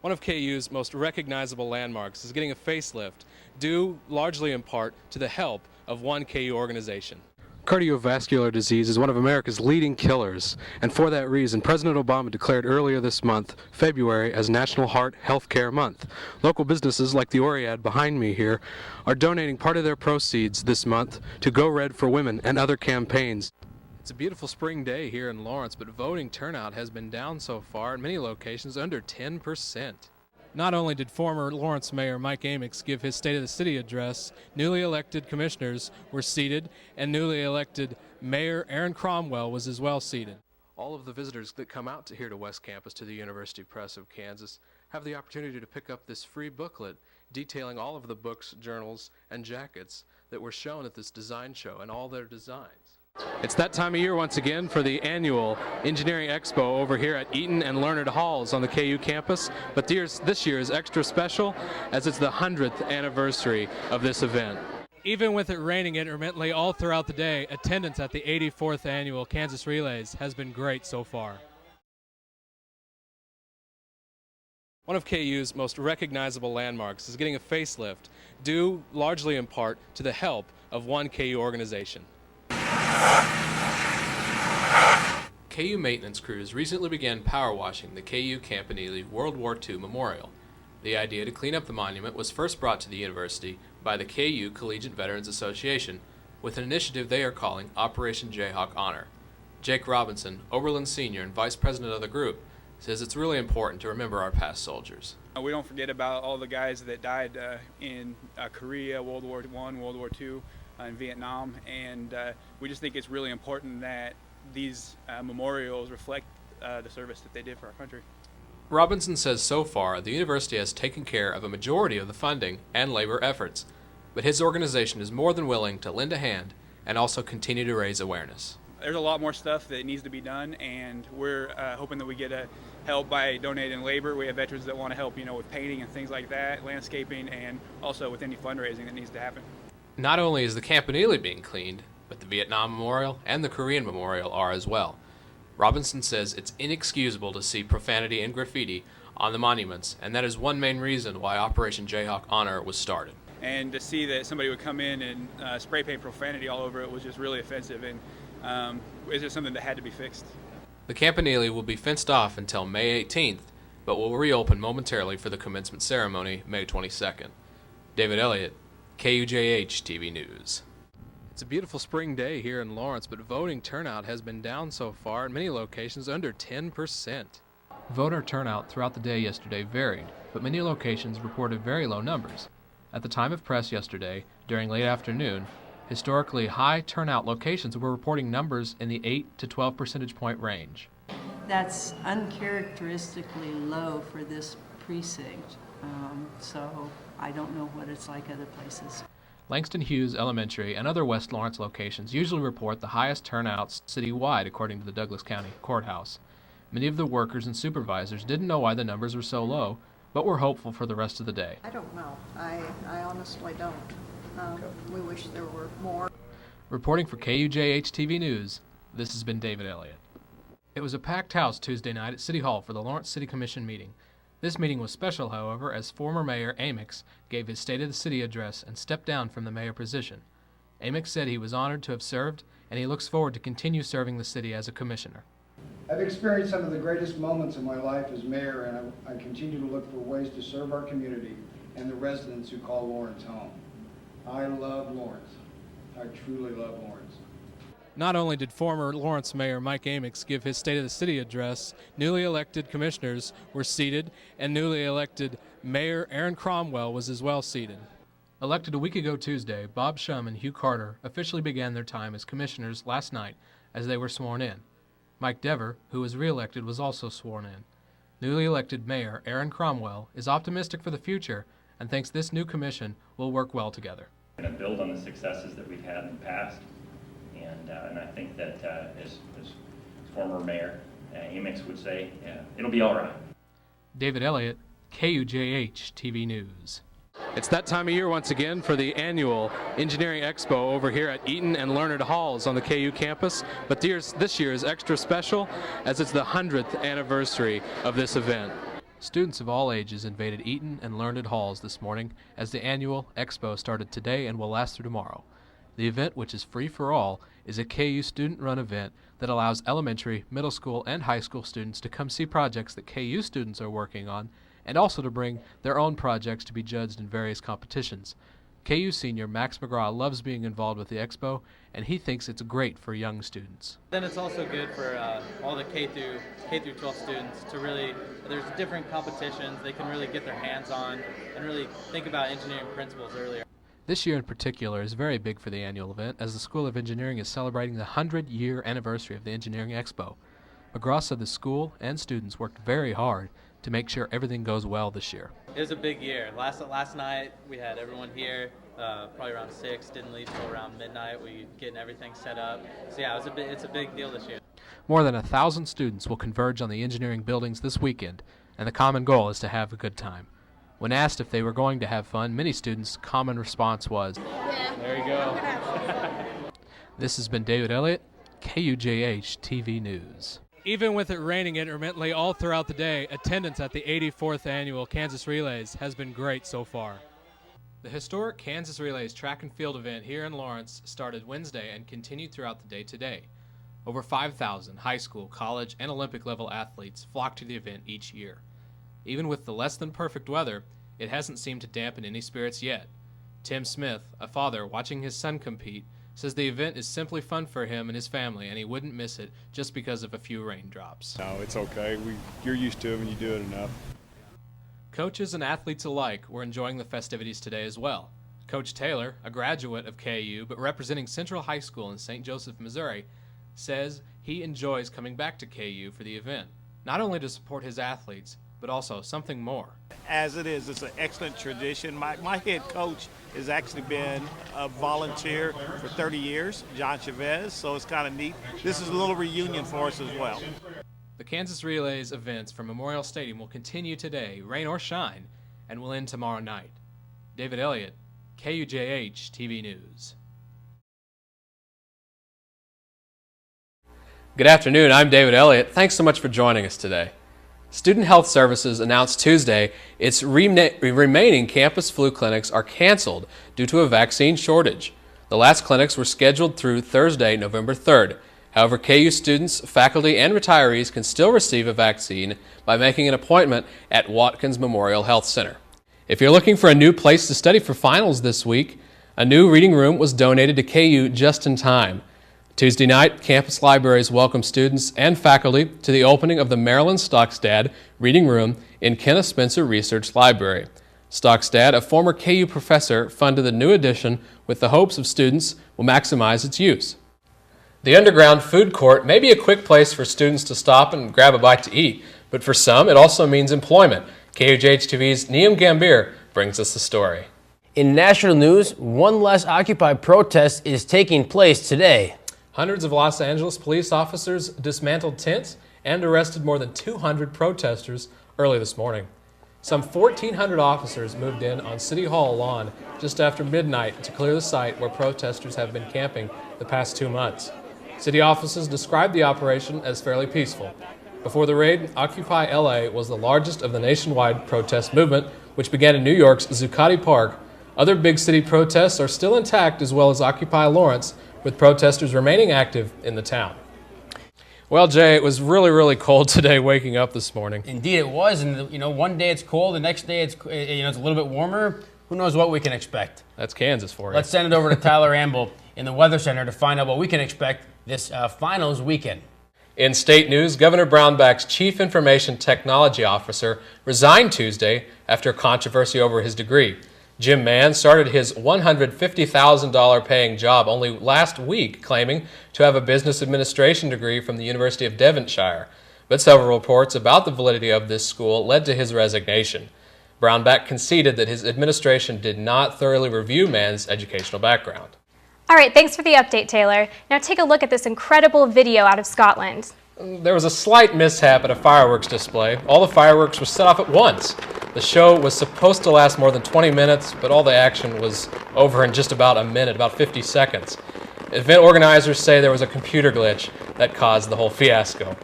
One of KU's most recognizable landmarks is getting a facelift, due largely in part to the help of one KU organization. Cardiovascular disease is one of America's leading killers, and for that reason, President Obama declared earlier this month, February, as National Heart Health Care Month. Local businesses like the Oriad behind me here are donating part of their proceeds this month to Go Red for Women and other campaigns. It's a beautiful spring day here in Lawrence, but voting turnout has been down so far in many locations, under 10%. Not only did former Lawrence Mayor Mike Amix give his State of the City address, newly elected commissioners were seated, and newly elected Mayor Aaron Cromwell was as well seated. All of the visitors that come out here to West Campus to the University Press of Kansas have the opportunity to pick up this free booklet detailing all of the books, journals, and jackets that were shown at this design show and all their designs. It's that time of year once again for the annual Engineering Expo over here at Eaton and Learned Halls on the KU campus, but this year is extra special as it's the 100th anniversary of this event. Even with it raining intermittently all throughout the day, attendance at the 84th annual Kansas Relays has been great so far. One of KU's most recognizable landmarks is getting a facelift, due largely in part to the help of one KU organization. KU maintenance crews recently began power washing the KU Campanile World War II Memorial. The idea to clean up the monument was first brought to the university by the KU Collegiate Veterans Association with an initiative they are calling Operation Jayhawk Honor. Jake Robinson, Oberlin Sr. and Vice President of the group, says it's really important to remember our past soldiers. We don't forget about all the guys that died in Korea, World War I, World War II, in Vietnam, and we just think it's really important that these memorials reflect the service that they did for our country. Robinson says so far the university has taken care of a majority of the funding and labor efforts, but his organization is more than willing to lend a hand and also continue to raise awareness. There's a lot more stuff that needs to be done, and we're hoping that we get help by donating labor. We have veterans that want to help, with painting and things like that, landscaping, and also with any fundraising that needs to happen. Not only is the Campanile being cleaned, but the Vietnam Memorial and the Korean Memorial are as well. Robinson says it's inexcusable to see profanity and graffiti on the monuments, and that is one main reason why Operation Jayhawk Honor was started. And to see that somebody would come in and spray paint profanity all over it was just really offensive, and it's just something that had to be fixed. The Campanile will be fenced off until May 18th, but will reopen momentarily for the commencement ceremony May 22nd. David Elliott, KUJH TV News. It's a beautiful spring day here in Lawrence, but voting turnout has been down so far in many locations, under 10%. Voter turnout throughout the day yesterday varied, but many locations reported very low numbers. At the time of press yesterday, during late afternoon, historically high turnout locations were reporting numbers in the 8 to 12 percentage point range. That's uncharacteristically low for this precinct, so I don't know what it's like other places. Langston Hughes Elementary and other West Lawrence locations usually report the highest turnouts citywide, according to the Douglas County Courthouse. Many of the workers and supervisors didn't know why the numbers were so low, but were hopeful for the rest of the day. I don't know. I honestly don't. We wish there were more. Reporting for KUJH TV News, this has been David Elliott. It was a packed house Tuesday night at City Hall for the Lawrence City Commission meeting. This meeting was special, however, as former Mayor Amix gave his State of the City address and stepped down from the mayor position. Amix said he was honored to have served, and he looks forward to continue serving the city as a commissioner. I've experienced some of the greatest moments in my life as mayor, and I continue to look for ways to serve our community and the residents who call Lawrence home. I love Lawrence. I truly love Lawrence. Not only did former Lawrence Mayor Mike Amix give his State of the City address, newly elected commissioners were seated, and newly elected Mayor Aaron Cromwell was as well seated. Elected a week ago Tuesday, Bob Shum and Hugh Carter officially began their time as commissioners last night as they were sworn in. Mike Dever, who was re-elected, was also sworn in. Newly elected Mayor Aaron Cromwell is optimistic for the future and thinks this new commission will work well together. We're going to build on the successes that we've had in the past. And I think that as former Mayor Amix would say, it'll be all right. David Elliott, KUJH TV News. It's that time of year once again for the annual Engineering Expo over here at Eaton and Learned Halls on the KU campus, but this year is extra special as it's the 100th anniversary of this event. Students of all ages invaded Eaton and Learned halls this morning as the annual Expo started today and will last through tomorrow. The event, which is free for all, is a KU student-run event that allows elementary, middle school, and high school students to come see projects that KU students are working on and also to bring their own projects to be judged in various competitions. KU senior Max McGraw loves being involved with the Expo, and he thinks it's great for young students. Then it's also good for all the K through 12 students to really, there's different competitions they can really get their hands on and really think about engineering principles earlier. This year in particular is very big for the annual event, as the School of Engineering is celebrating the 100-year anniversary of the Engineering Expo. McGraw said the school and students worked very hard to make sure everything goes well this year. It was a big year. Last night we had everyone here, probably around 6, didn't leave till around midnight. We getting everything set up. So yeah, it's a big deal this year. More than 1,000 students will converge on the engineering buildings this weekend, and the common goal is to have a good time. When asked if they were going to have fun, many students' common response was, Yeah. "There you go." This has been David Elliott, KUJH TV News. Even with it raining intermittently all throughout the day, attendance at the 84th Annual Kansas Relays has been great so far. The historic Kansas Relays track and field event here in Lawrence started Wednesday and continued throughout the day today. Over 5,000 high school, college, and Olympic level athletes flock to the event each year. Even with the less than perfect weather, it hasn't seemed to dampen any spirits yet. Tim Smith, a father watching his son compete, says the event is simply fun for him and his family, and he wouldn't miss it just because of a few raindrops. No, it's okay. You're used to it when you do it enough. Coaches and athletes alike were enjoying the festivities today as well. Coach Taylor, a graduate of KU but representing Central High School in St. Joseph, Missouri, says he enjoys coming back to KU for the event, not only to support his athletes, but also something more. As it is, it's an excellent tradition. My head coach has actually been a volunteer for 30 years, John Chavez, so it's kind of neat. This is a little reunion for us as well. The Kansas Relays events from Memorial Stadium will continue today, rain or shine, and will end tomorrow night. David Elliott, KUJH TV News. Good afternoon, I'm David Elliott. Thanks so much for joining us today. Student Health Services announced Tuesday its remaining campus flu clinics are canceled due to a vaccine shortage. The last clinics were scheduled through Thursday, November 3rd. However, KU students, faculty, and retirees can still receive a vaccine by making an appointment at Watkins Memorial Health Center. If you're looking for a new place to study for finals this week, a new reading room was donated to KU just in time. Tuesday night, campus libraries welcomed students and faculty to the opening of the Marilyn Stockstad Reading Room in Kenneth Spencer Research Library. Stockstad, a former KU professor, funded the new addition with the hopes of students will maximize its use. The underground food court may be a quick place for students to stop and grab a bite to eat, but for some it also means employment. KUJH-TV's Neam Gambir brings us the story. In national news, one less Occupy protest is taking place today. Hundreds of Los Angeles police officers dismantled tents and arrested more than 200 protesters early this morning. Some 1,400 officers moved in on City Hall lawn just after midnight to clear the site where protesters have been camping the past 2 months. City officials described the operation as fairly peaceful. Before the raid, Occupy LA was the largest of the nationwide protest movement, which began in New York's Zuccotti Park. Other big city protests are still intact, as well as Occupy Lawrence, with protesters remaining active in the town. Well, Jay, it was really cold today waking up this morning. Indeed it was, and one day it's cold, the next day it's a little bit warmer. Who knows what we can expect? That's Kansas for you. Let's send it over to Tyler Amble in the Weather Center to find out what we can expect this finals weekend. In state news, Governor Brownback's Chief Information Technology Officer resigned Tuesday after controversy over his degree. Jim Mann started his $150,000 paying job only last week, claiming to have a business administration degree from the University of Devonshire. But several reports about the validity of this school led to his resignation. Brownback conceded that his administration did not thoroughly review Mann's educational background. All right, thanks for the update, Taylor. Now take a look at this incredible video out of Scotland. There was a slight mishap at a fireworks display. All the fireworks were set off at once. The show was supposed to last more than 20 minutes, but all the action was over in just about a minute, about 50 seconds. Event organizers say there was a computer glitch that caused the whole fiasco.